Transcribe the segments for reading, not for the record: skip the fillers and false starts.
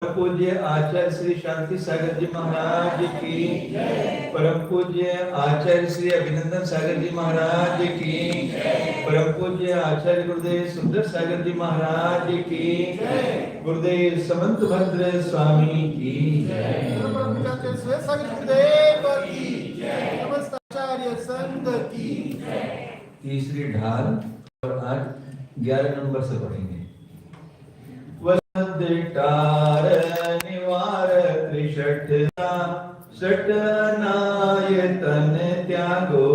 पूज्य आचार्य श्री शांति सागर जी महाराज की, परम पूज्य आचार्य श्री अभिनंदन सागर जी महाराज की, परम पूज्य आचार्य गुरुदेव सुंदर सागर जी महाराज की, गुरुदेव समंत भद्र स्वामी की, समस्त आचार्य संघ की। तीसरी ढाल और आज 11 नंबर से पढ़ेंगे। वसंतार निवार त्रिषठा षटनायतन त्यागो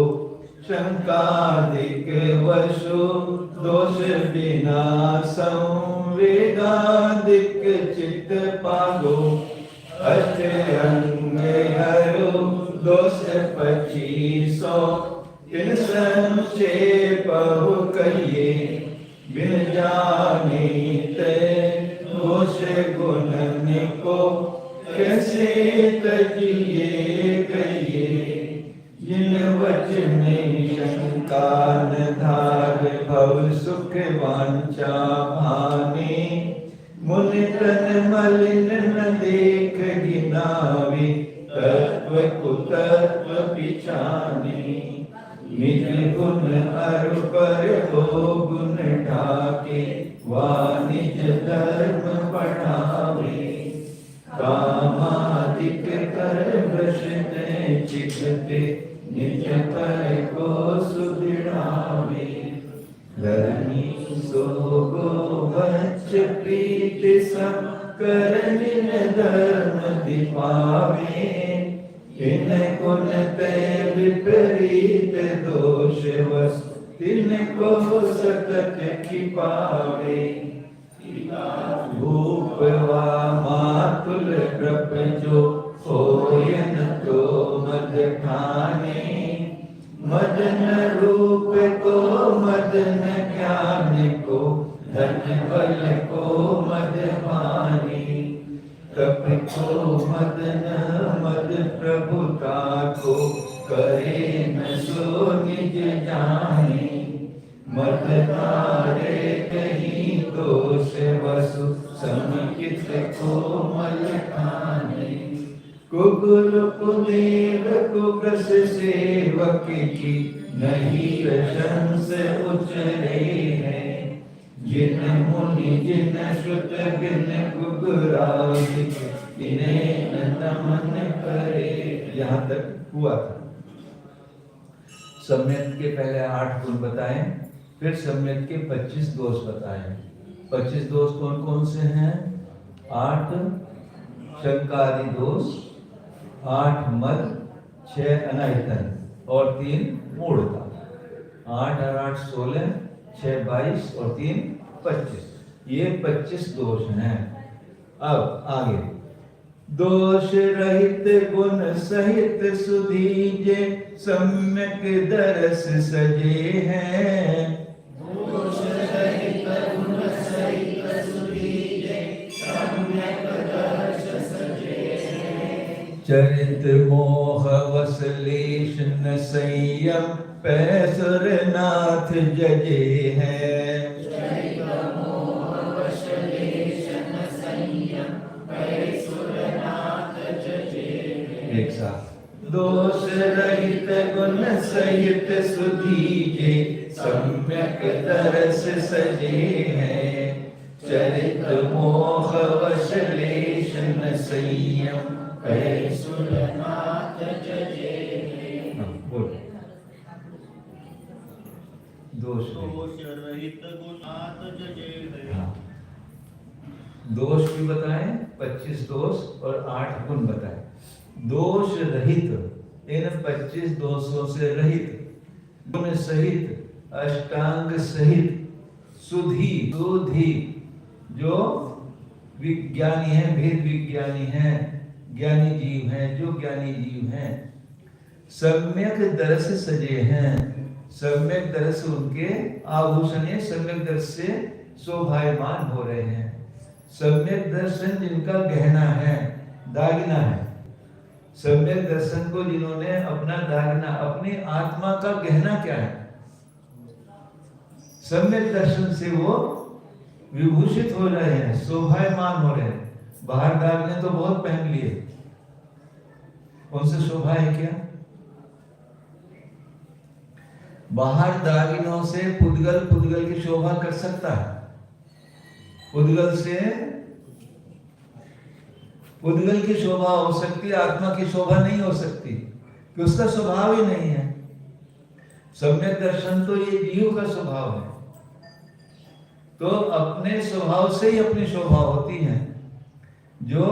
शंकादिक वशो दोष बिना संवेदादिक चित्त पागो अष्ट अंग हरो दोष 2500 इन संक्षेप हो कहिए बिन जाने दोष गुण को कैसे तजिए कहिए जिन वचन शंका न धार भव सुख वांछा भाने मुनि तन मलिन न देख गिनावे तत्व कुतत्व पिछाने निज गुण अर पर हो गुण ढाके वानिज धर्म पढ़ावे कामादिक कर वृषते चित्ते निज पर को सुदृढ़ावे धर्मी सोगो वच्च प्रीत सम करन धर्म दिपावे इन गुण ते विपरीत दोष वस तिनको सतत छिपावे भूप वा मातुल कृप जो होयन तो मद ठाने मदन रूप को मदन ज्ञान को धन बल को मद पानी तप को मदन मद प्रभुता को करे न सो निज जाने मद तारे कहीं दोष वसु समित को मल खाने कुगुल कुदेव कुग्रस सेवक की नहीं प्रशंस उचरे है जिन मुनि जिन श्रुत बिन गुगुराज इन्हें नमन करे। यहाँ तक हुआ था। सम्यक के पहले 8 गुण बताए, फिर सम्यक के 25 दोष बताए। 25 दोष कौन कौन से हैं? 8 शंकादि दोष, 8 मद, 6 अनायतन और 3 मूढ़ता। 8 और 8 16, 6 22 और 3 25। ये 25 दोष हैं। अब आगे दोष रहित गुण सहित सुधीजे सम्यक दरस सजे हैं। दोष रहित गुण सहित सुधीजे सम्यक दरस सजे हैं। चरित मोह वसलेश न संयम पैसुर नाथ जजे हैं। एक साथ दोष रहित गुण सहित सुधीजे सम्यक दरस सजे हैं। चरित मोह वशलेश न संयम पैसुर नाथ जजे हैं। दोष रहित गुणात जजे हैं। दोष भी बताएं, 25 दोष और 8 गुण बताएं। दोष रहित, इन 25 दोषों से रहित, गुण सहित, अष्टांग सहित, सुधी, जो विज्ञानी हैं, भेद विज्ञानी हैं, ज्ञानी जीव हैं, जो ज्ञानी जीव हैं, सम्यक दर्श सजे हैं। सम्यक दर्श उनके आभूषण, सम्यक दर्श से शोभायमान हो रहे हैं। सम्यक दर्शन जिनका गहना है, दागिना है। सम्यक दर्शन को जिन्होंने अपना दागिना, अपनी आत्मा का गहना क्या है? सम्यक दर्शन से वो विभूषित हो रहे हैं, शोभायमान हो रहे हैं। बाहर दागने तो बहुत पहन लिए, उनसे शोभा है क्या? बाहर दागिनों से पुद्गल की शोभा कर सकता है? पुद्गल से पुद्गल की शोभा हो सकती है, आत्मा की शोभा नहीं हो सकती, कि उसका स्वभाव ही नहीं है। सम्यक दर्शन तो ये जीव का स्वभाव है, तो अपने स्वभाव से ही अपनी शोभा होती है। जो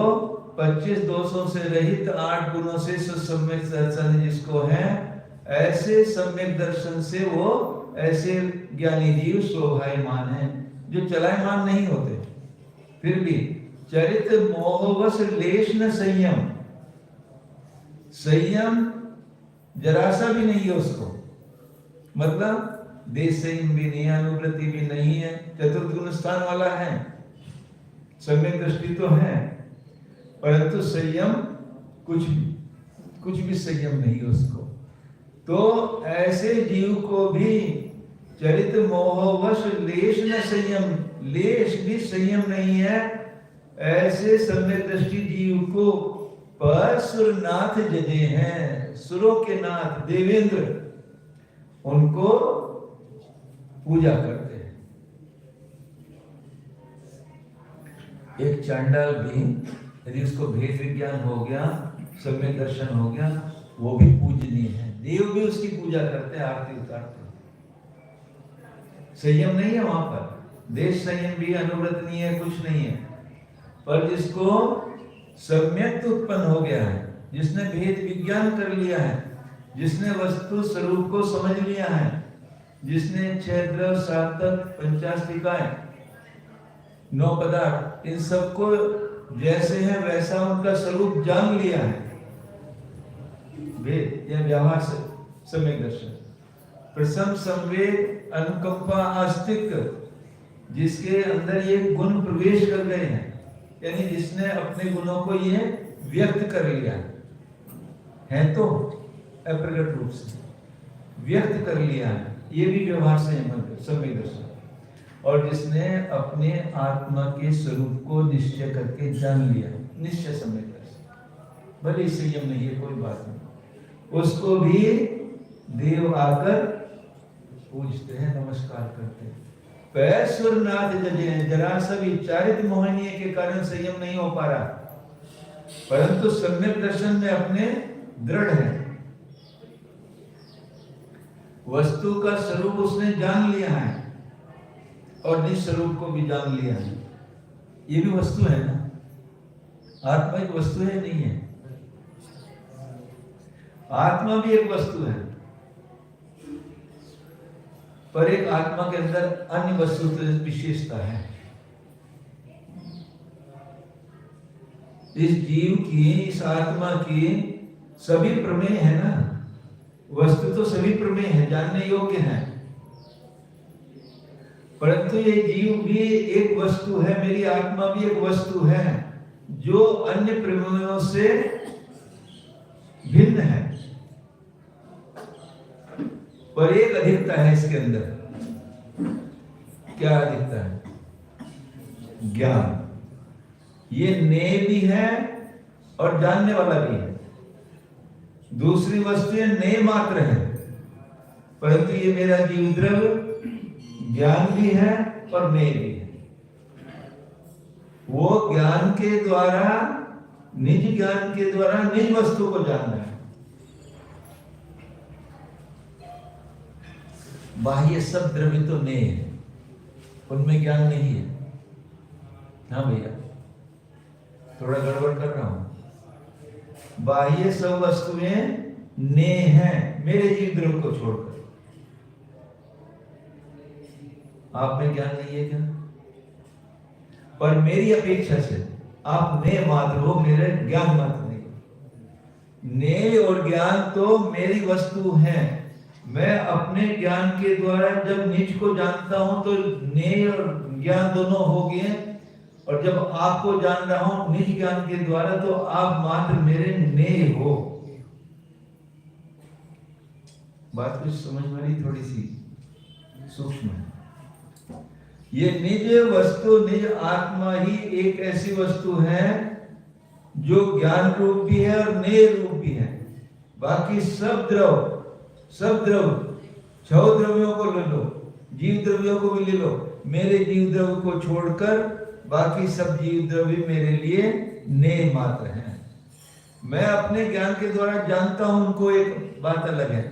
25 दोषों से रहित 8 गुणों से सम्यक दर्शन जिसको है, ऐसे सम्यक दर्शन से वो ऐसे ज्ञानी जीव शोभायमान है, जो चलायमान नहीं होते। फिर भी चरित मोहवश लेश न संयम, संयम जरा सा भी नहीं है उसको, मतलब देश संयम भी नहीं है, अनुवृत्ति भी नहीं है, चतुर्थ गुण स्थान वाला है, सम्यक दृष्टि तो है, परंतु संयम कुछ भी संयम नहीं है उसको। तो ऐसे जीव को भी चरित मोहवश लेश न संयम, लेश भी संयम नहीं है, ऐसे सम्यक दृष्टि जीव को पर सुरनाथ जजे हैं, सुरों के नाथ देवेंद्र उनको पूजा करते हैं। एक चांडाल भी यदि उसको भेद विज्ञान हो गया, सम्यक दर्शन हो गया, वो भी पूजनीय है, देव भी उसकी पूजा करते हैं, आरती उतारते हैं। संयम नहीं है वहां पर, देश संयम भी, अनुव्रत नहीं है, कुछ नहीं है। पर जिसको सम्यक उत्पन्न हो गया है, जिसने भेद विज्ञान कर लिया है, जिसने वस्तु स्वरूप को समझ लिया है, जिसने 6 द्रव्य 7 तत्व 50 निकाय 9 पदार्थ इन सबको जैसे है वैसा उनका स्वरूप जान लिया है, वेद या व्यवहार से सम्यक दर्शन, प्रसम संवेद अनुकंपा आस्तिक, जिसके अंदर ये गुण प्रवेश कर गए हैं, यानी जिसने अपने गुणों को ये व्यक्त कर लिया है तो अप्रगट रूप से व्यक्त कर लिया है, ये भी व्यवहार से सम्यक दर्शन। और जिसने अपने आत्मा के स्वरूप को निश्चय करके जान लिया, निश्चय सम्यक दर्शन, भले संयम नहीं है कोई बात नहीं, उसको भी देव आकर पूजते हैं, नमस्कार करते हैं। पैसुरनाथ जजे, जरा सा भी चारित मोहनीय के कारण संयम नहीं हो पा रहा, परंतु सम्यक दर्शन में अपने दृढ़ है, वस्तु का स्वरूप उसने जान लिया है और निज स्वरूप को भी जान लिया है। ये भी वस्तु है ना, आत्मा एक वस्तु है नहीं है? आत्मा भी एक वस्तु है, पर एक आत्मा के अंदर अन्य वस्तु विशेषता है। इस जीव की, इस आत्मा की सभी प्रमेय है ना, वस्तु तो सभी प्रमेय है, जानने योग्य है, परंतु ये जीव भी एक वस्तु है, मेरी आत्मा भी एक वस्तु है, जो अन्य प्रमेयों से भिन्न है, पर एक अधिकता है इसके अंदर। क्या अधिकता है? ज्ञान। ये ने भी है और जानने वाला भी है। दूसरी वस्तुएं ने मात्र है, परंतु ये मेरा जीव द्रव्य ज्ञान भी है और ने भी है। वो ज्ञान के द्वारा, निज ज्ञान के द्वारा निज वस्तु को जानना है। बाह्य सब द्रव्य तो ने है, उनमें ज्ञान नहीं है। हाँ भैया, थोड़ा गड़बड़ कर रहा हूं। बाह्य सब वस्तुएं ने हैं मेरे जीव द्रव्य को छोड़कर। आप में ज्ञान नहीं है क्या? पर मेरी अपेक्षा से आप ने मात्र हो, मेरे ज्ञान मात्र नहीं। ने और ज्ञान तो मेरी वस्तु है। मैं अपने ज्ञान के द्वारा जब निज को जानता हूं तो ने और ज्ञान दोनों हो गए, और जब आपको जान रहा हूं निज ज्ञान के द्वारा तो आप मात्र मेरे ने हो। बात कुछ समझ में नहीं, थोड़ी सी सूक्ष्म है। ये निज वस्तु, निज आत्मा ही एक ऐसी वस्तु है जो ज्ञान रूप भी है और नेय रूप भी है। बाकी सब द्रव छह द्रव्यों को ले लो, जीव द्रव्यों को भी ले लो, मेरे जीव द्रव्य को छोड़कर बाकी सब जीव द्रव्य मेरे लिए नेय मात्र हैं। मैं अपने ज्ञान के द्वारा जानता हूं उनको, एक बात अलग है,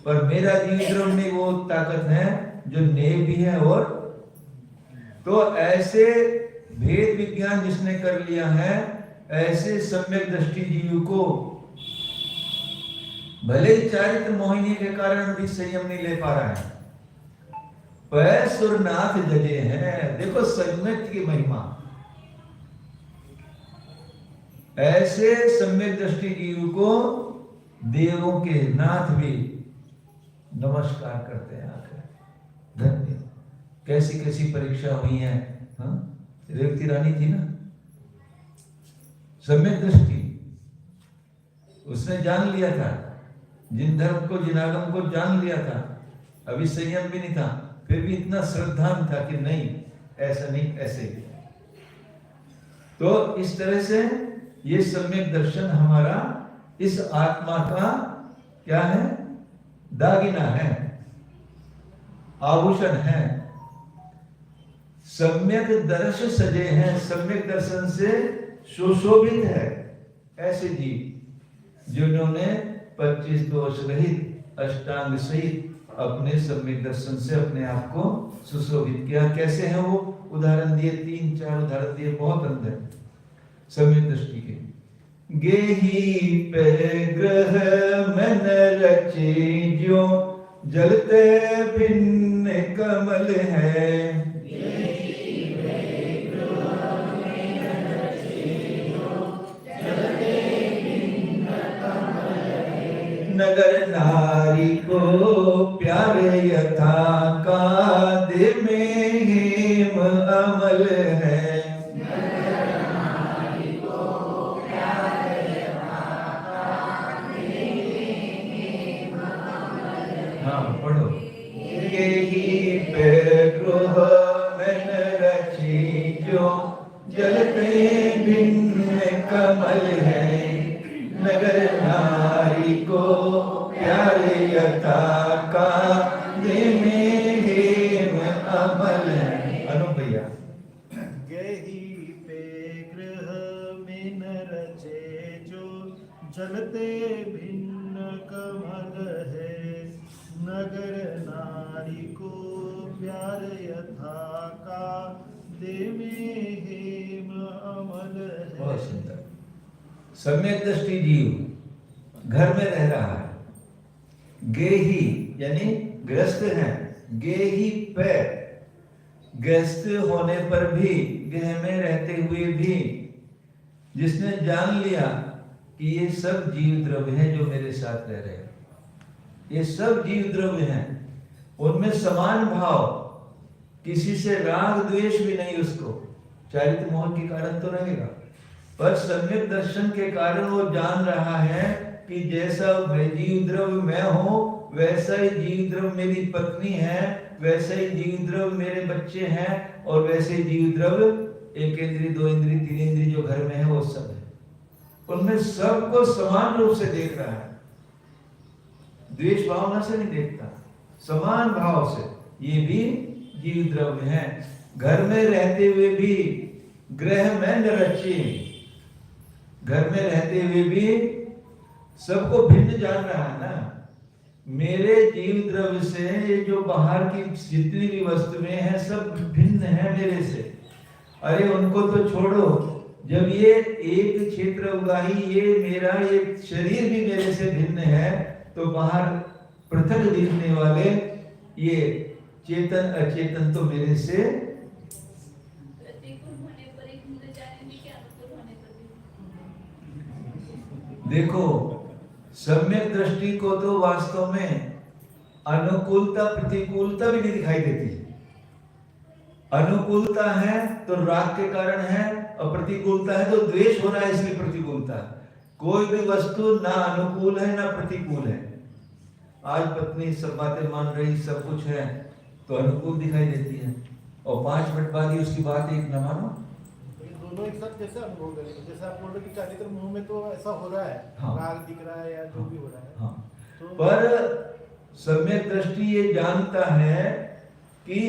पर मेरा जीव द्रव्य में वो ताकत है जो नेय भी है। और तो ऐसे भेद विज्ञान जिसने कर लिया है, ऐसे सम्यक दृष्टि जीव को भले ही चारित्र मोहिनी के कारण भी संयम नहीं ले पा रहा है, पर सुरनाथ जगे हैं। देखो सम्यक की महिमा, ऐसे सम्यक दृष्टि जीव को देवों के नाथ भी नमस्कार करते हैं आकर। धन्य, कैसी कैसी परीक्षा हुई है। रेवती रानी थी ना, सम्यक दृष्टि, उसने जान लिया था, जिन धर्म को जिन आगम को जान लिया था, अभी संयम भी नहीं था, फिर भी इतना श्रद्धान था कि नहीं ऐसा नहीं, ऐसे। तो इस तरह से ये सम्यक दर्शन हमारा इस आत्मा का क्या है, दागिना है, आभूषण है। सम्यक दर्श सजे हैं, सम्यक दर्शन से सुशोभित है ऐसे जीव जिन्होंने 25 दोष रहित अष्टांग सहित अपने सम्यक दर्शन से अपने आप को सुशोभित किया। कैसे है वो? उदाहरण दिए, 3-4 उदाहरण दिए, बहुत अंदर सम्यक दृष्टि के। गेही पे ग्रह मन रचे जो, जलते भिन्न कमल है। नगर नारी को प्यारे यथा कांधे में हेम अमल है। हाँ पढ़ो। यही पे गृह मन रची जो, जलते भिन्न कमल है। नगर नारी को प्यारे यथा कांधे में हेम अमल है। अनु भैया। गेही पे गृह में न रचे जो, जलते भिन्न कमल है। नगर नारी को प्यार यथा कांधे में हेम अमल है। बहुत सुंदर। सम्यक दृष्टि जीव घर में रह रहा है, गेही यानी ग्रस्त है, गेही पे, ग्रस्त होने पर भी, गृह में रहते हुए भी जिसने जान लिया कि ये सब जीव द्रव्य हैं जो मेरे साथ रह रहे हैं, ये सब जीव द्रव्य हैं, उनमें समान भाव, किसी से राग द्वेष भी नहीं उसको, चारित्र मोह के कारण तो रहेगा, पर सम्यक दर्शन के कारण वो जान रहा है कि जैसा जीव द्रव्य मैं हूं, वैसा ही जीव द्रव्य मेरी पत्नी है, वैसा ही जीव द्रव्य मेरे बच्चे हैं, और वैसे ही जीव द्रव्य 1 इंद्री 2 इंद्री 3 इंद्री जो घर में है वो सब है। उनमें सबको समान रूप से देख रहा है, द्वेष भावना से नहीं देखता, समान भाव से। ये भी जीव द्रव्य है। घर में रहते हुए भी, गृह में न रचे, घर में रहते हुए भी सबको भिन्न जान रहा है ना। मेरे जीव द्रव्य से ये जो बाहर की जितनी भी वस्तुएं हैं सब भिन्न है मेरे से। अरे उनको तो छोड़ो, जब ये एक क्षेत्र उगाही, ये मेरा ये शरीर भी मेरे से भिन्न है, तो बाहर पृथक दिखने वाले ये चेतन अचेतन तो मेरे से देखो। सम्यक दृष्टि को तो वास्तव में अनुकूलता प्रतिकूलता भी नहीं दिखाई देती। अनुकूलता है तो राग के कारण है, और प्रतिकूलता है तो द्वेष हो रहा है इसलिए प्रतिकूलता। कोई भी वस्तु ना अनुकूल है ना प्रतिकूल है। आज पत्नी सब बातें मान रही, सब कुछ है, तो अनुकूल दिखाई देती है। और 5 मिनट बाद ही उसकी बात एक न मानो। ये दोनों एक साथ कैसे अनुभव करेंगे? जैसे आप बोल रहे कि कार्यक्रम मुंह में तो ऐसा हो रहा है, हाँ। राग दिख रहा है या जो भी हो रहा है, हाँ, तो पर सम्यक दृष्टि ये जानता है कि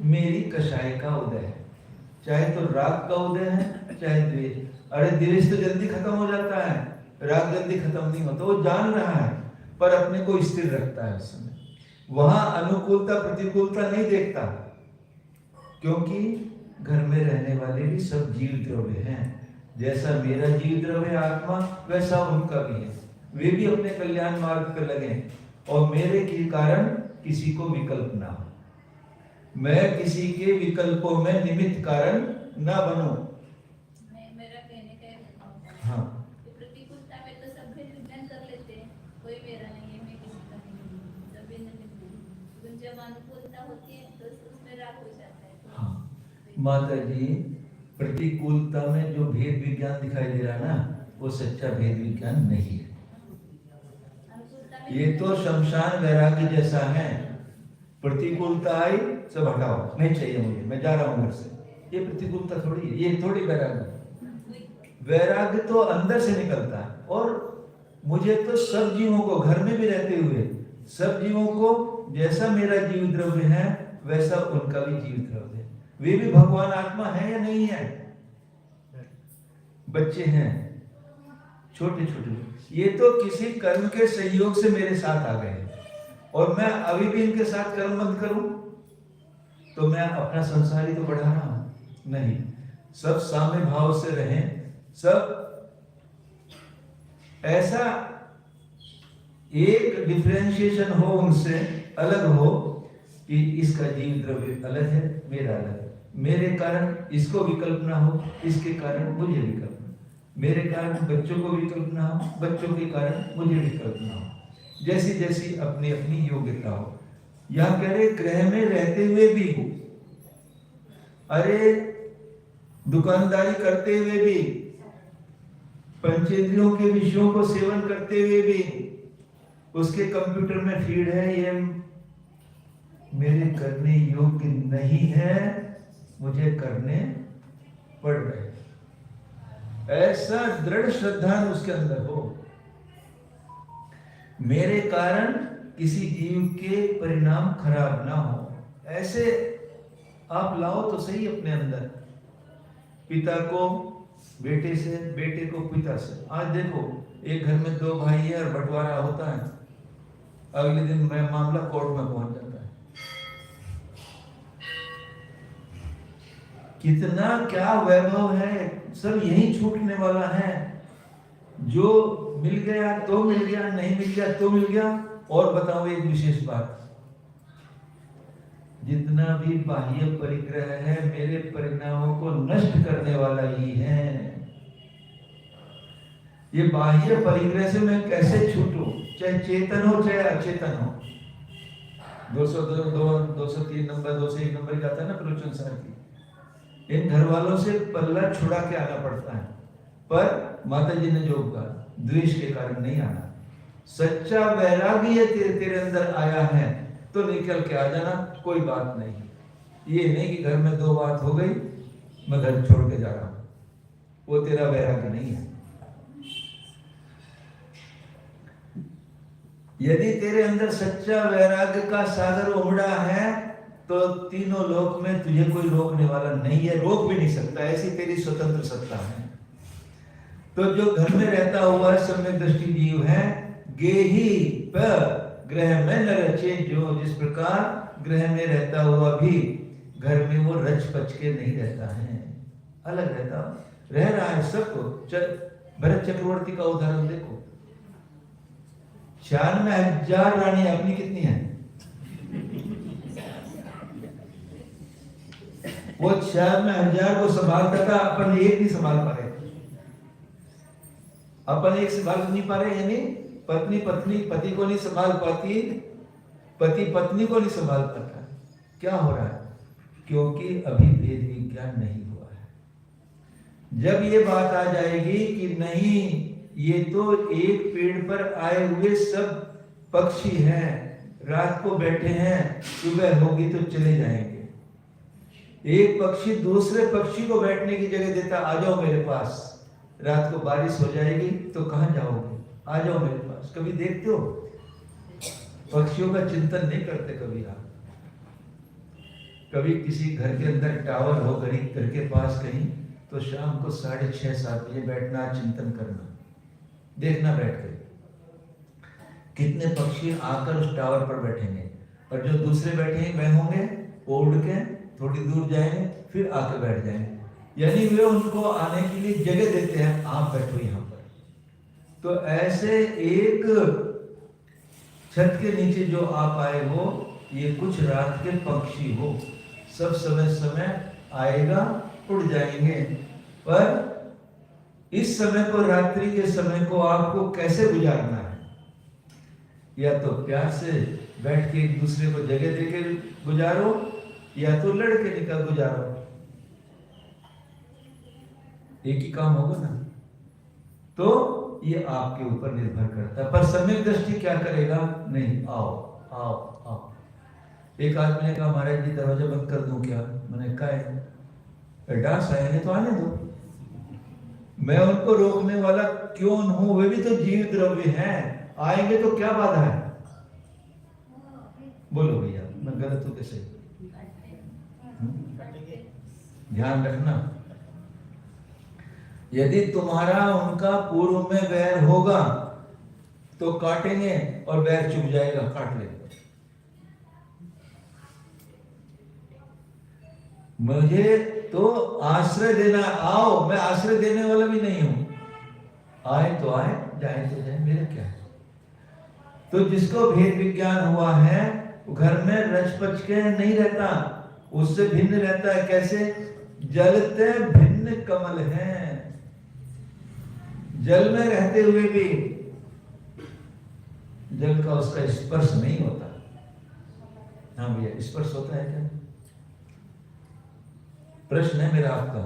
मेरी कषाय का उदय है, चाहे तो राग का उदय है चाहे द्वेष। अरे द्वेष तो जल्दी खत्म हो जाता है, राग जल्दी खत्म नहीं होता। वो जान रहा है पर अपने को स्थिर रखता है उस समय। वहां अनुकूलता प्रतिकूलता नहीं देखता, क्योंकि घर में रहने वाले भी सब जीव द्रव्य हैं। जैसा मेरा जीव द्रव्य आत्मा, वैसा उनका भी है। वे भी अपने कल्याण मार्ग पर लगे और मेरे के कारण किसी को विकल्प ना हो, मैं किसी के विकल्पों में निमित्त कारण ना बनूं। मेरा कहने का हाँ, प्रतिकूलता में तो सब भेद विज्ञान कर लेते हैं, कोई मेरा नहीं है, मैं किसी का नहीं हूँ, सब भिन्न भिन्न हैं। जब अनुकूलता होती है तो उसमें राग हो जाता है। हाँ माता जी, प्रतिकूलता में जो भेद विज्ञान दिखाई दे रहा है ना, वो सच्चा भेद विज्ञान नहीं है। ये तो शमशान वैराग्य जैसा है। प्रतिकूलता आई, सब हटाओ, नहीं चाहिए मुझे, मैं जा रहा हूं घर से। ये प्रतिकूलता थोड़ी है, ये थोड़ी वैराग्य। वैराग्य तो अंदर से निकलता है। और मुझे तो सब जीवों को, घर में भी रहते हुए सब जीवों को, जैसा मेरा जीव द्रव्य है वैसा उनका भी जीव द्रव्य है। वे भी भगवान आत्मा है या नहीं है? बच्चे हैं छोटे छोटे, ये तो किसी कर्म के संयोग से मेरे साथ आ गए, और मैं अभी भी इनके साथ कर्म बंद करूं तो मैं अपना संसार ही तो बढ़ा रहा हूं। नहीं, सब साम्य भाव से रहें, सब ऐसा एक डिफरेंशिएशन हो, उनसे अलग हो कि इसका जीव द्रव्य अलग है, मेरा अलग है। मेरे कारण इसको विकल्प ना हो, इसके कारण मुझे विकल्प ना हो। मेरे कारण बच्चों को विकल्प ना हो, बच्चों के कारण मुझे विकल्प ना हो। जैसी जैसी अपनी अपनी योग्यता हो। यह कह रहे ग्रह में रहते हुए भी, अरे दुकानदारी करते हुए भी, पंचेंद्रियों के विषयों को सेवन करते हुए भी, उसके कंप्यूटर में फीड है ये मेरे करने योग्य नहीं है, मुझे करने पड़ रहे। ऐसा दृढ़ श्रद्धा उसके अंदर हो, मेरे कारण किसी जीव के परिणाम खराब ना हो। ऐसे आप लाओ तो सही अपने अंदर। पिता को बेटे से, बेटे को पिता से। आज देखो एक घर में 2 भाई है और बंटवारा होता है, अगले दिन मैं मामला कोर्ट में पहुंच जाता है। कितना क्या वैभव है, सब यही छूटने वाला है। जो मिल गया तो मिल गया, नहीं मिल गया तो मिल गया। और बताओ एक विशेष बात, जितना भी बाह्य परिग्रह है मेरे परिणामों को नष्ट करने वाला ही है। ये बाह्य परिग्रह से मैं कैसे छूटूं, चाहे चेतन हो चाहे अचेतन हो। 203 नंबर 201 नंबर का आता है ना प्रवचन सार की। इन घर वालों से पल्ला छुड़ा के आना पड़ता है, पर माता जी ने जो कहा, द्वेष के कारण नहीं आना। सच्चा वैराग्य तेरे अंदर आया है तो निकल के आ जाना, कोई बात नहीं। ये नहीं कि घर में 2 बात हो गई मैं घर छोड़ के जा रहा हूं, वो तेरा वैराग्य नहीं है। यदि तेरे अंदर सच्चा वैराग्य का सागर उमड़ा है तो तीनों लोक में तुझे कोई रोकने वाला नहीं है, रोक भी नहीं सकता, ऐसी तेरी स्वतंत्र सत्ता है। तो जो घर में रहता हुआ सम्यक दृष्टि जीव है, गेही पर ग्रह में न रचे जो, जिस प्रकार ग्रह में रहता हुआ भी घर में वो रच पच के नहीं रहता है, अलग रहता रह रहा है सबको। भरत चक्रवर्ती का उदाहरण देखो, 96,000 रानी, अपनी कितनी है? वो 96,000 को संभालता था, अपन एक नहीं संभाल पा रहे। अपन एक संभाल नहीं पा रहे, यानी पत्नी पति को नहीं संभाल पाती, पति पत्नी को नहीं संभाल पाता। क्या हो रहा है? क्योंकि अभी भेद विज्ञान नहीं हुआ है। जब ये बात आ जाएगी कि नहीं, ये तो एक पेड़ पर आए हुए सब पक्षी हैं, रात को बैठे हैं, सुबह होगी तो चले जाएंगे, एक पक्षी दूसरे पक्षी को बैठने की जगह देता, आ जाओ मेरे पास, रात को बारिश हो जाएगी तो कहां जाओगे, आ जाओ मेरे पास। कभी देखते हो? पक्षियों का चिंतन नहीं करते कभी आप? कभी किसी घर के अंदर टावर हो घर के पास कहीं, तो शाम को 6:30-7 बजे बैठना, चिंतन करना, देखना बैठ के कितने पक्षी आकर उस टावर पर बैठेंगे, और जो दूसरे बैठेंगे वह होंगे वो उड़ के थोड़ी दूर जाएंगे फिर आकर बैठ जाएंगे। यानी वे उनको आने के लिए जगह देते हैं, आप बैठो यहाँ पर। तो ऐसे एक छत के नीचे जो आप आए हो, ये कुछ रात के पक्षी हो, सब समय समय आएगा, उड़ जाएंगे। पर इस समय को, रात्रि के समय को आपको कैसे गुजारना है? या तो प्यार से बैठ के एक दूसरे को जगह देके गुजारो, या तो लड़ के निकल गुजारो। एक ही काम होगा ना। तो ये आपके ऊपर निर्भर करता है। पर सम्यक दृष्टि क्या करेगा? नहीं, आओ आओ आओ। एक आदमी ने कहा, महाराज जी दरवाजा बंद कर दूं क्या? मैंने कहा डांस आएंगे तो आने दो, मैं उनको रोकने वाला क्यों हूं? वे भी तो जीव द्रव्य हैं, आएंगे तो क्या बाधा है? बोलो भैया, मैं गलत हूं कैसे? ध्यान रखना, यदि तुम्हारा उनका पूर्व में वैर होगा तो काटेंगे और वैर चुभ जाएगा, काट लेगा। मुझे तो आश्रय देना, आओ, मैं आश्रय देने वाला भी नहीं हूं, आए तो आए, जाए तो जाए, मेरा क्या है? तो जिसको भेद विज्ञान हुआ है वो घर में रच पच के नहीं रहता, उससे भिन्न रहता है। कैसे? जलते भिन्न कमल हैं, जल में रहते हुए भी जल का उसका स्पर्श नहीं होता। हाँ भैया, स्पर्श होता है क्या? प्रश्न है मेरा आपका।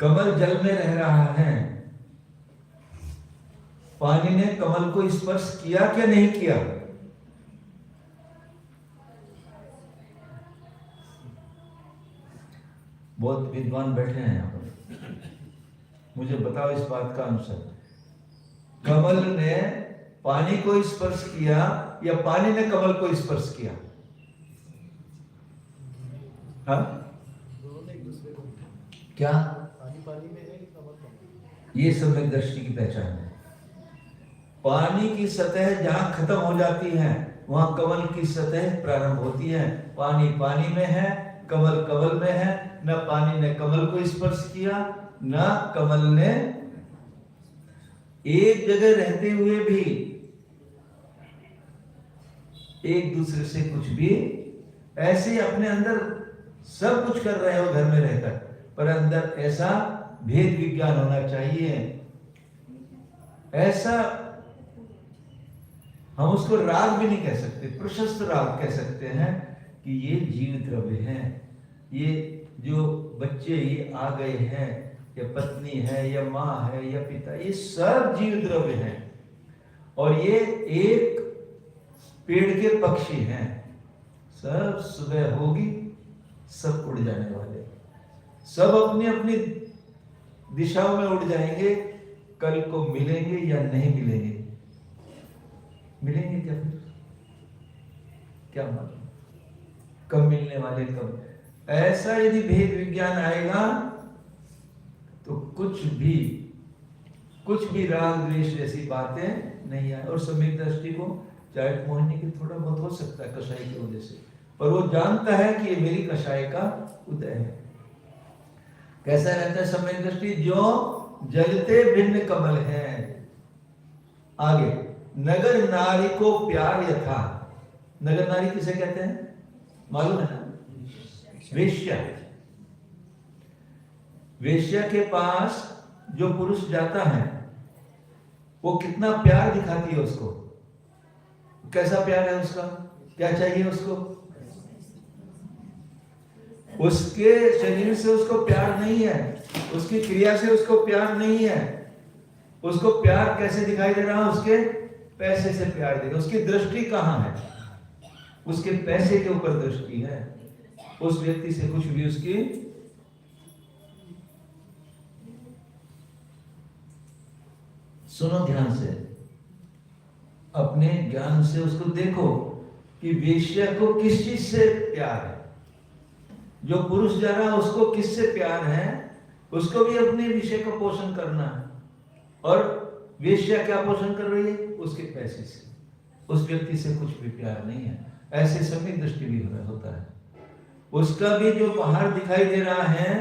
कमल जल में रह रहा है, पानी ने कमल को स्पर्श किया क्या नहीं किया? बहुत विद्वान बैठे हैं यहाँ पर, मुझे बताओ इस बात का आंसर। कमल ने पानी को स्पर्श किया या पानी ने कमल को स्पर्श किया? हाँ, दोनों एक दूसरे को, क्या? पानी पानी में है, कमल कमल। ये सम्यक दृष्टि की पहचान है। पानी की सतह जहां खत्म हो जाती है वहां कमल की सतह प्रारंभ होती है। पानी पानी में है, कमल कमल में है। न पानी ने कमल को स्पर्श किया, न कमल ने। एक जगह रहते हुए भी एक दूसरे से कुछ भी, ऐसे अपने अंदर सब कुछ कर रहे हो घर में रहकर, पर अंदर ऐसा भेद विज्ञान होना चाहिए। ऐसा हम उसको राग भी नहीं कह सकते, प्रशस्त राग कह सकते हैं कि ये जीव द्रव्य हैं। ये जो बच्चे ये आ गए हैं, या पत्नी है, या माँ है, या पिता, ये सब जीव द्रव्य हैं। और ये एक पेड़ के पक्षी हैं, सब सुबह होगी सब उड़ जाने वाले, सब अपनी अपनी दिशाओं में उड़ जाएंगे। कल को मिलेंगे या नहीं मिलेंगे? मिलेंगे क्या फिर? क्या मालूम कब मिलने वाले, कब? ऐसा यदि भेद विज्ञान आएगा तो कुछ भी राग द्वेष जैसी बातें नहीं आए। और सम्यक दृष्टि को चाट मोहिनी की थोड़ा बहुत हो सकता है कषाय की वजह से, पर वो जानता है कि ये मेरी कषाय का उदय है। कैसा रहता है सम्यक दृष्टि? जो जलते भिन्न कमल हैं। आगे, नगर नारी को प्यार यथा। नगर नारी किसे कहते हैं मालूम है ना? वेश्या। वेश्या के पास जो पुरुष जाता है वो कितना प्यार दिखाती है उसको। कैसा प्यार है उसका? क्या चाहिए उसको? उसके शरीर से उसको प्यार नहीं है, उसकी क्रिया से उसको प्यार नहीं है। उसको प्यार कैसे दिखाई दे रहा है? उसके पैसे से प्यार दे रहा है। उसकी दृष्टि कहां है? उसके पैसे के ऊपर दृष्टि है। उस व्यक्ति से कुछ भी उसकी सुनो ध्यान से, अपने ज्ञान से उसको देखो कि वेश्या को किस चीज से प्यार है, जो पुरुष जा रहा है उसको किससे प्यार है, उसको भी अपने विषय का पोषण करना है। और वेश्या क्या पोषण कर रही है? उसके पैसे से। उस व्यक्ति से कुछ भी प्यार नहीं है। ऐसे सम्यक दृष्टि भी होता है। उसका भी जो पहाड़ दिखाई दे रहा है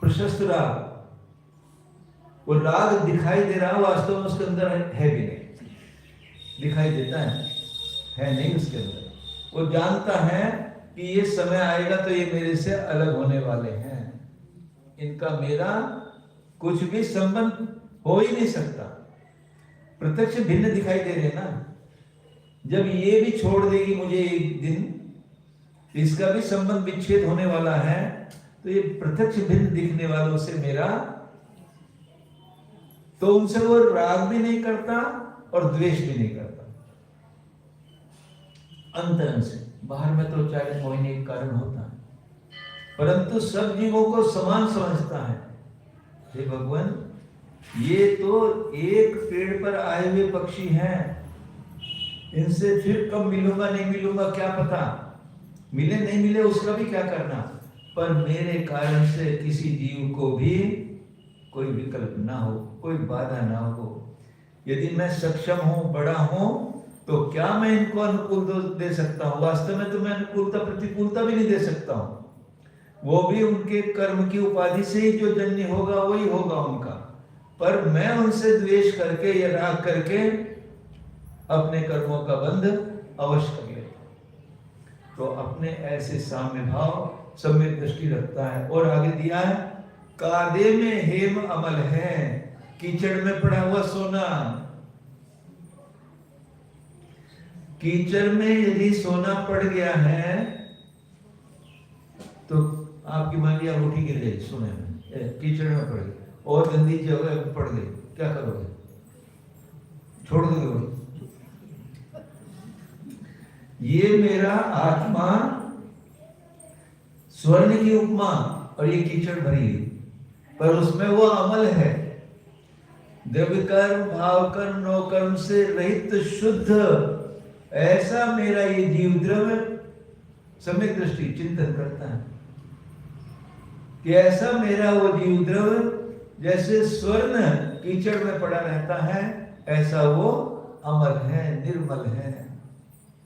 प्रशस्त राग, वो राग दिखाई दे रहा वास्तव में उसके अंदर है भी नहीं, दिखाई देता है नहीं उसके अंदर। वो जानता है कि ये समय आएगा तो ये मेरे से अलग होने वाले हैं, इनका मेरा कुछ भी संबंध हो ही नहीं सकता। प्रत्यक्ष भिन्न दिखाई दे रहे ना। जब ये भी छोड़ देगी मुझे एक दिन, इसका भी संबंध विच्छेद होने वाला है, तो ये प्रत्यक्ष भिन्न दिखने वालों से मेरा, तो उनसे वो राग भी नहीं करता और द्वेष भी नहीं करता। अंतरंग से बाहर में तो चाहे मोहिनी एक कारण होता है, परंतु सब जीवों को समान समझता है। हे भगवान, ये तो एक पेड़ पर आए हुए पक्षी हैं, इनसे फिर कब मिलूंगा नहीं मिलूंगा क्या पता, मिले नहीं मिले उसका भी क्या करना, पर मेरे कारण से किसी जीव को भी कोई विकल्प ना हो, कोई बाधा ना हो। यदि मैं सक्षम हूं, बड़ा हूं, तो क्या मैं इनको अनुकूल दे सकता हूं? वास्तव में तो मैं अनुकूलता प्रतिकूलता भी नहीं दे सकता हूं। वो भी उनके कर्म की उपाधि से ही जो जन्य होगा वही होगा उनका, पर मैं उनसे द्वेष करके या राग करके अपने कर्मों का बंध अवश्य कर लेता हूं। तो अपने ऐसे साम्य भाव सम्यक दृष्टि रखता है। और आगे दिया है, कादे में हेम अमल है, कीचड़ में पड़ा हुआ सोना। कीचड़ में यदि सोना पड़ गया है तो आपकी मान लिया अंगूठी गिर गई सोने में, कीचड़ में पड़ गई और गंदी जगह पड़ गई, क्या करोगे? छोड़ दोगे? ये मेरा आत्मा स्वर्ण की उपमा और ये कीचड़ भरी है, पर उसमें वो अमल है, द्रव्य कर्म भाव कर्म नो कर्म से रहित शुद्ध। ऐसा मेरा ये जीव द्रव्य सम्यक दृष्टि चिंतन करता है कि ऐसा मेरा वो जीव द्रव्य जैसे स्वर्ण कीचड़ में पड़ा रहता है, ऐसा वो अमल है, निर्मल है,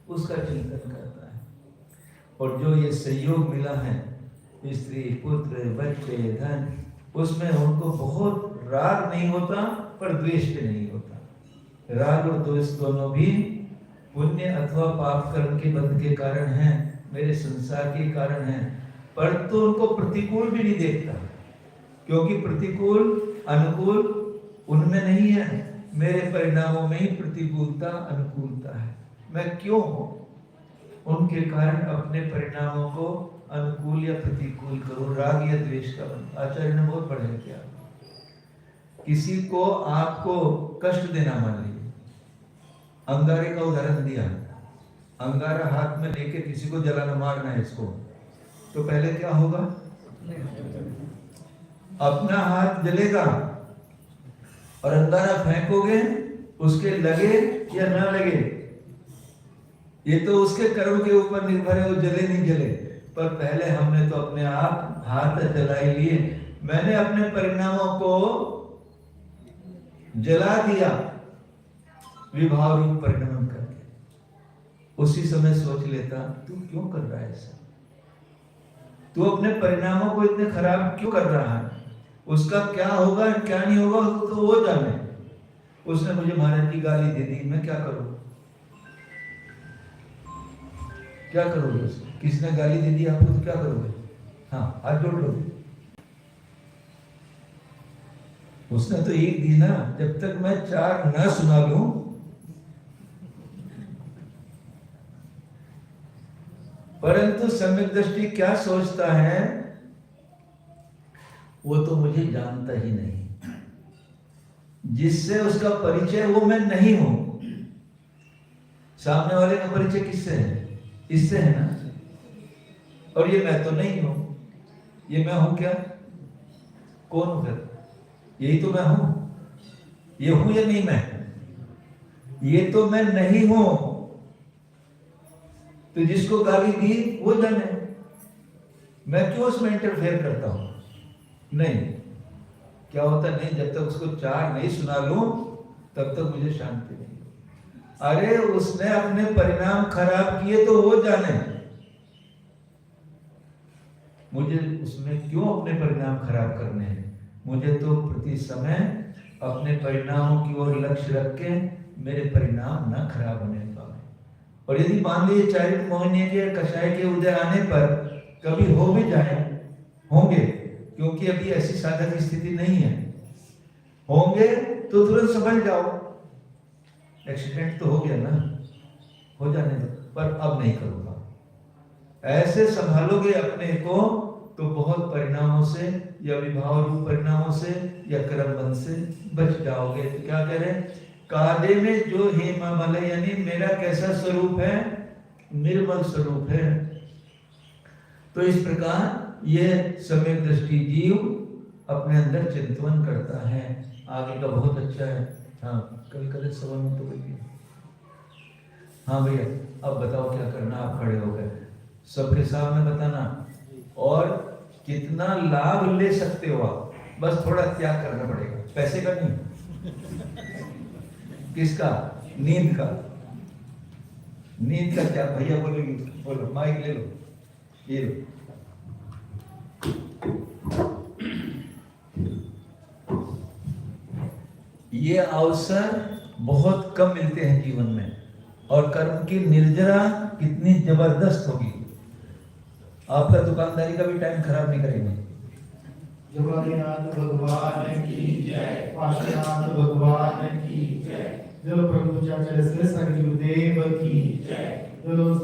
उसका चिंतन करता है। और जो ये सहयोग मिला है, स्त्री पुत्र बच्चे धन, उसमें उनको बहुत राग नहीं होता पर द्वेष भी नहीं होता। राग और द्वेष दोनों भी पुण्य अथवा पाप कर्म के बंध के कारण हैं, मेरे संसार के कारण हैं, पर तो उनको प्रतिकूल भी नहीं देखता, क्योंकि प्रतिकूल अनुकूल उनमें नहीं है, मेरे परिणामों में ही प्रतिकूलता अनुकूलता है। मैं क्यों हूं उनके कारण अपने परिणामों को अनुकूल या प्रतिकूल करूं, राग या द्वेष का बंध। आचार्य ने बहुत बढ़िया किया। किसी को आपको कष्ट देना, मान लीजिए अंगारे का उदाहरण दिया, अंगारा हाथ में लेके किसी को जलाना, मारना है इसको, तो पहले क्या होगा? अपना हाथ जलेगा और अंगारा फेंकोगे, उसके लगे या ना लगे ये तो उसके कर्म के ऊपर निर्भर है, वो जले नहीं जले। पर पहले हमने तो अपने आप हाथ जला ही लिए, मैंने अपने परिणामों को जला दिया विभाव रूप परिणाम करके। उसी समय सोच लेता, तू क्यों कर रहा है ऐसा? तू अपने परिणामों को इतने खराब क्यों कर रहा है? उसका क्या होगा क्या नहीं होगा तो वो जाने। उसने मुझे महाराज की गाली दे दी, मैं क्या करूं? क्या करोगे उसको? किसने गाली दे दी आपको तो क्या करोगे? हाँ, हाथ जोड़ लोगे। उसने तो एक दी ना, जब तक मैं चार न सुना लूं, परंतु सम्यक दृष्टि क्या सोचता है, वो तो मुझे जानता ही नहीं, जिससे उसका परिचय वो मैं नहीं हूं। सामने वाले का परिचय किससे है? इससे है ना। और ये मैं तो नहीं हूं। ये मैं हूं क्या? कौन हूं फिर? यही तो मैं हूं। ये हूं या नहीं मैं? ये तो मैं नहीं हूं। तो जिसको गाली दी वो जाने, मैं क्यों उसमें इंटरफेयर करता हूं? नहीं। क्या होता नहीं, जब तक उसको चार नहीं सुना लूं तब तक मुझे शांति नहीं। अरे उसने अपने परिणाम खराब किए तो वो जाने, मुझे उसमें क्यों अपने परिणाम खराब करने हैं? मुझे तो प्रति समय अपने परिणामों की ओर लक्ष्य रख के मेरे परिणाम ना खराब होने पाए। और यदि मान लीजिए चारित्र मोहिनी के कषाय के उदय आने पर कभी हो भी जाए, होंगे, क्योंकि अभी ऐसी साधक स्थिति नहीं है, होंगे तो तुरंत संभल जाओ। एक्सीडेंट तो हो गया ना, हो जाने दो, पर अब नहीं करूंगा। ऐसे संभालोगे अपने को तो बहुत परिणामों से या विभाव रूप परिणामों से या कर्म बंध से बच जाओगे। तो क्या कह रहे? कादे में जो हेमामल, यानी मेरा कैसा स्वरूप है? निर्मल स्वरूप है। तो इस प्रकार ये सम्यक दृष्टि जीव अपने अंदर चिंतन करता है। आगे का बहुत अच्छा है। हाँ, कभी कभी सवाल में तो बोलिए। हाँ भैया, अब बताओ क्या करना। आप खड़े हो गए, सबके सामने बताना और कितना लाभ ले सकते हो आप। बस थोड़ा त्याग करना पड़ेगा, पैसे का नहीं। किसका? नींद का। नींद का क्या भैया बोलेगी? बोलो, माइक ले लो, ये लो। ये अवसर बहुत कम मिलते हैं जीवन में, और कर्म की निर्जरा कितनी जबरदस्त होगी। आपका दुकानदारी का भी टाइम खराब नहीं करेंगे। जगन्नाथ भगवान की जय, पार्श्वनाथ भगवान की जय, जो प्रभु आचार्य श्रेष्ठ गुरुदेव की जय, जो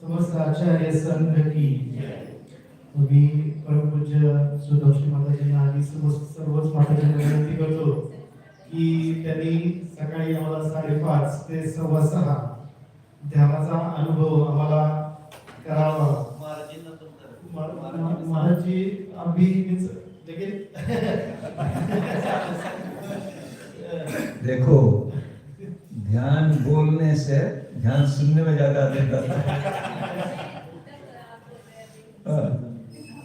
समस्त आचार्य संघ की जय। अभी परम पूज्य सुदर्शन माताजींना आधी सर्वच माताजींना विनंती करतो की त्यांनी सकाळी आम्हाला 5:30 ते 6:15 ध्यानाचा अनुभव आम्हाला करावा। महाराज जी अभी लेकिन देखो, ध्यान बोलने से ध्यान सुनने में ज्यादा देता है।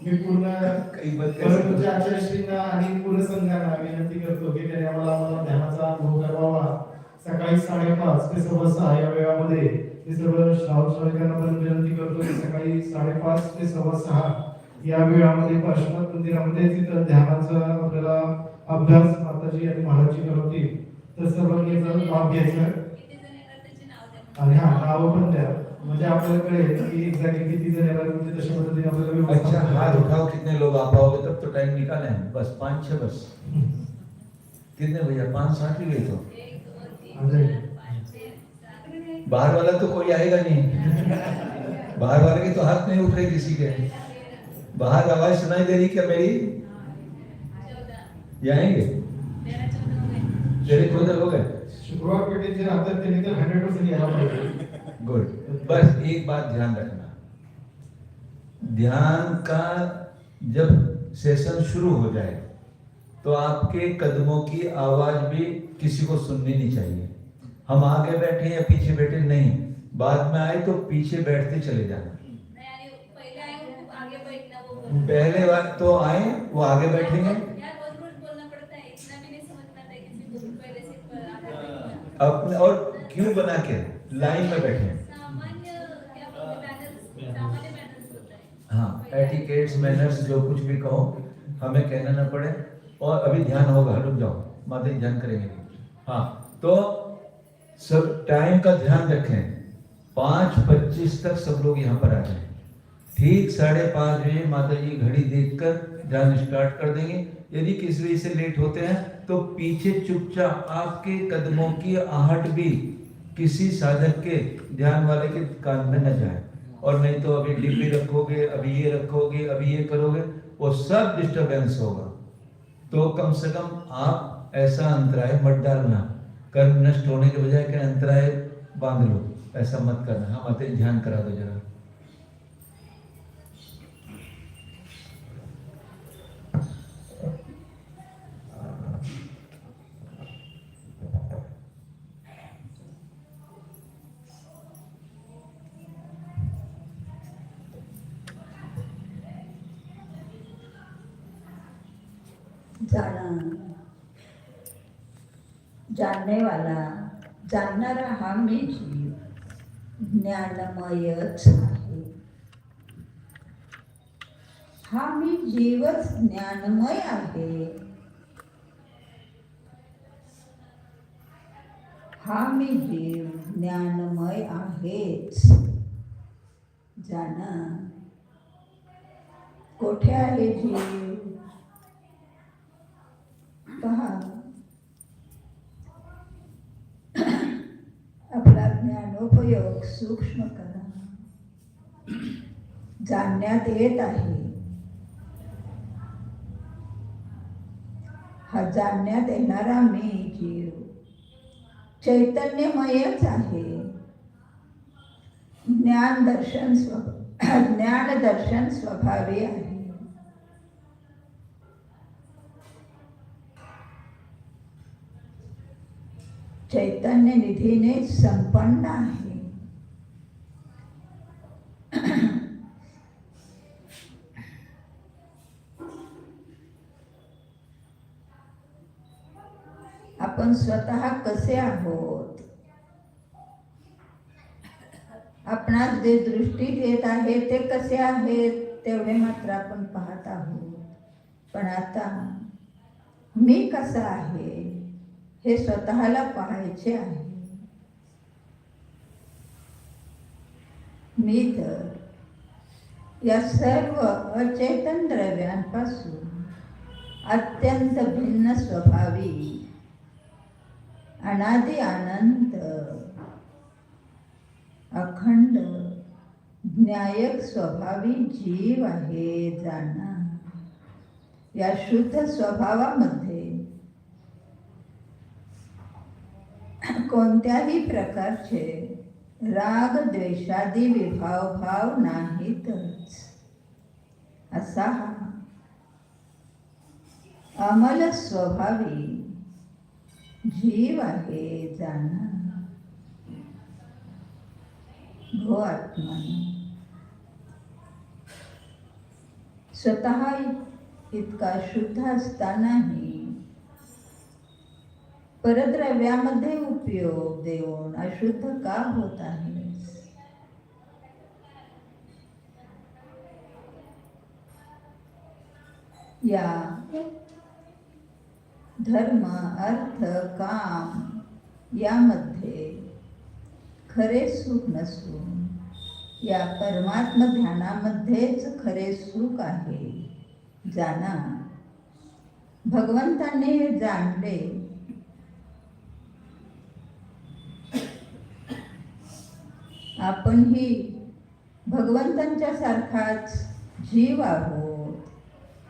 मी पूर्ण परम आचार्य श्रींना आणि पूर्ण संघांना विनंती करतो की त्यांनी आम्हाला ध्यानाचा अनुभव करावा। सकाळी 5:30 ते 6:15 या वेळामध्ये मी सर्व श्रावक श्राविकांना पण विनंती करतो की सकाळी 5:30 ते 6:15 या वेळामध्ये पार्श्वनाथ मंदिरामध्ये तिथं ध्यानाचा आपल्याला अभ्यास माताजी आणि महाराजी करवतील, तर सर्वांनी जर लाभ घ्यायचा आणि हा नाव पण द्या, म्हणजे आपल्याला कळेल की एक्झॅक्टली किती जण येणार, म्हणजे तशा पद्धतीने आपल्याला अच्छा, हाथ उठाओ कितने लोग आ पाओगे, तब तो टाइम निकाले हैं। बस 5-6 बस। कितने भैया? 5-7 ही गए तो बाहर वाला तो कोई आएगा नहीं। बाहर वाले के तो हाथ नहीं उठ रहे किसी के। बाहर आवाज सुनाई दे रही क्या मेरी? ये आएंगे? तेरे 14 हो गए। शुक्रवार पेटेचे राहतात त्यांनी तर 100% यायला पाहिजे। गुड। बस एक बात ध्यान रखना, ध्यान का जब सेशन शुरू हो जाए तो आपके कदमों की आवाज भी किसी को सुननी नहीं चाहिए। हम आगे बैठे या पीछे बैठे नहीं, बाद में आए तो पीछे बैठते चले जाना। पहले बार तो आए वो आगे बैठेंगे, अपने और क्यों बना के लाइन में बैठे। हाँ, एटिकेट्स मैनर्स जो कुछ भी कहो हमें कहना ना पड़े। और अभी ध्यान होगा, रुक जाओ, माता जी ध्यान करेंगे। हाँ, तो सब टाइम का ध्यान रखें। 5:25 तक सब लोग यहाँ पर आ जाए। ठीक 5:30 बजे माता जी घड़ी देखकर ध्यान स्टार्ट कर देंगे। यदि किसी वजह से लेट होते हैं तो पीछे चुपचाप आपके कदमों की आहट भी किसी साधक के ध्यान वाले के कान में न जाए। और नहीं तो अभी डिब्बी रखोगे, अभी ये रखोगे, अभी ये करोगे, वो सब डिस्टर्बेंस होगा। तो कम से कम आप ऐसा अंतराय मत डालना, कर्म नष्ट होने के बजाय क्या अंतराय बांध लो, ऐसा मत करना। हाँ माता जी ध्यान करा दो जरा। जाणं, जानने वाला, जाणणारा हा मी जीव ज्ञानमयच आहे. हा मी जीवच ज्ञानमय आहे. हा मी जीव ज्ञानमय आहेच. जाणं. कोठे आहे जीव? पहा, आपला ज्ञानोपयोग सूक्ष्म करा. जाणण्यात येत आहे. हा जाणण्यात येणारा मी जीव चैतन्यमयच आहे. ज्ञान दर्शन स्वभावी आहे. चैतन्य निधीने संपन्न आहे. आपण स्वतः कसे आहोत? आपणास जे दृष्टीत येत आहे ते कसे आहेत तेवढे मात्र आपण पाहत आहोत. पण आता मी कसा आहे हे स्वतःला पाहायचे आहे. मी तर या सर्व अचेतन द्रव्यांपासून अत्यंत भिन्न स्वभावी, अनादि अनंत, अखंड, ज्ञायक स्वभावी जीव आहे. जाणा. या शुद्ध स्वभावामध्ये कोणत्याही प्रकारचे राग द्वेषादी विभाव नाहीतच. असा हा अमल स्वभावी जीव आहे. जाणा. भो आत्मने स्वतः इतका शुद्ध असतानाही परद्रव्यामध्ये उपयोग देऊन अशुद्ध का होत आहेस? या धर्म, अर्थ, काम यामध्ये खरे सुख नसून या परमात्म ध्यानामध्येच खरे सुख आहे. जाणा. भगवंताने हे जाणले. आपणही भगवंतांच्या सारखाच जीव आहोत,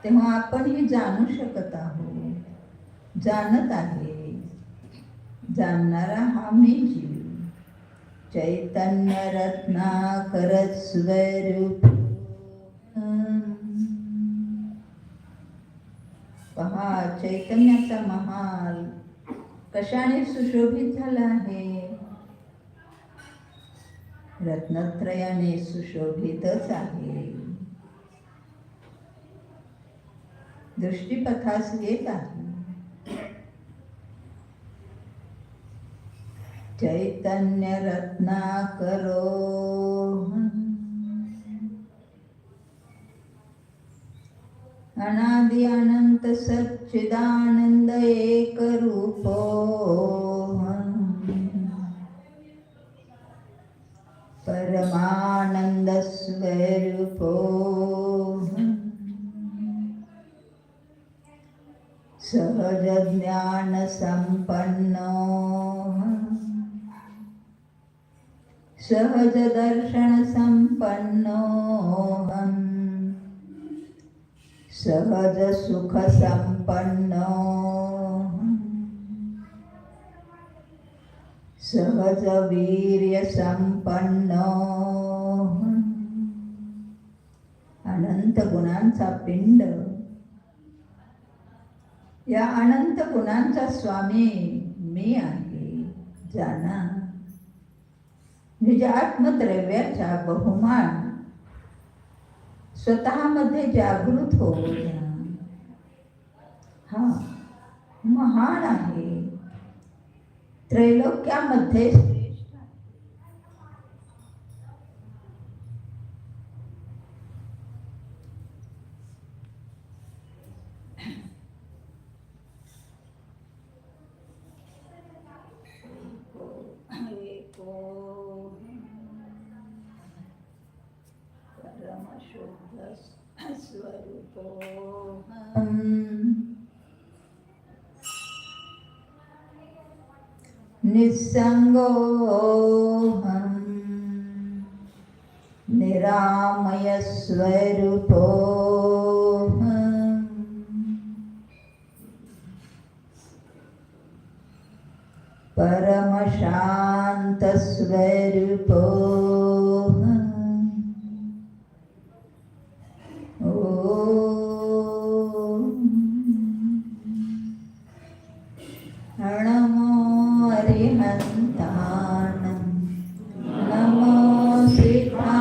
तेव्हा आपणही जाणू शकत आहोत. जाणत आहे. जाणणारा हा मी जीव चैतन्य रत्नाकर स्वरूप. पहा, चैतन्याचा महाल कशाने सुशोभित झाला आहे? रत्नत्रयाने सुशोभितच आहे. दृष्टीपथास येत आहे. चैतन्य रत्नाकरो अनादि अनंत सच्चिदानंद एक रूपो परमानंद स्वरूपो सहज ज्ञान संपन्नो सहज दर्शन संपन्नो सहज सुख संपन्नो सहज वीर्य संपन्नो. अनंत गुणांचा पिंड. या अनंत गुणांचा स्वामी मी आहे. जाणा. निज आत्मद्रव्याचा बहुमान स्वतःमध्ये जागृत होऊ द्या. हा महान आहे, त्रैलोक्यामध्ये श्रेष्ठ आहे. परमशुद्ध स्वरूपोऽहम् निस्सङ्गोऽहम् निरामयस्वरूपोऽहम् परमशान्तस्वरूपोऽहम् नमो अरिहन्तानं नमो सिद्धान्तानं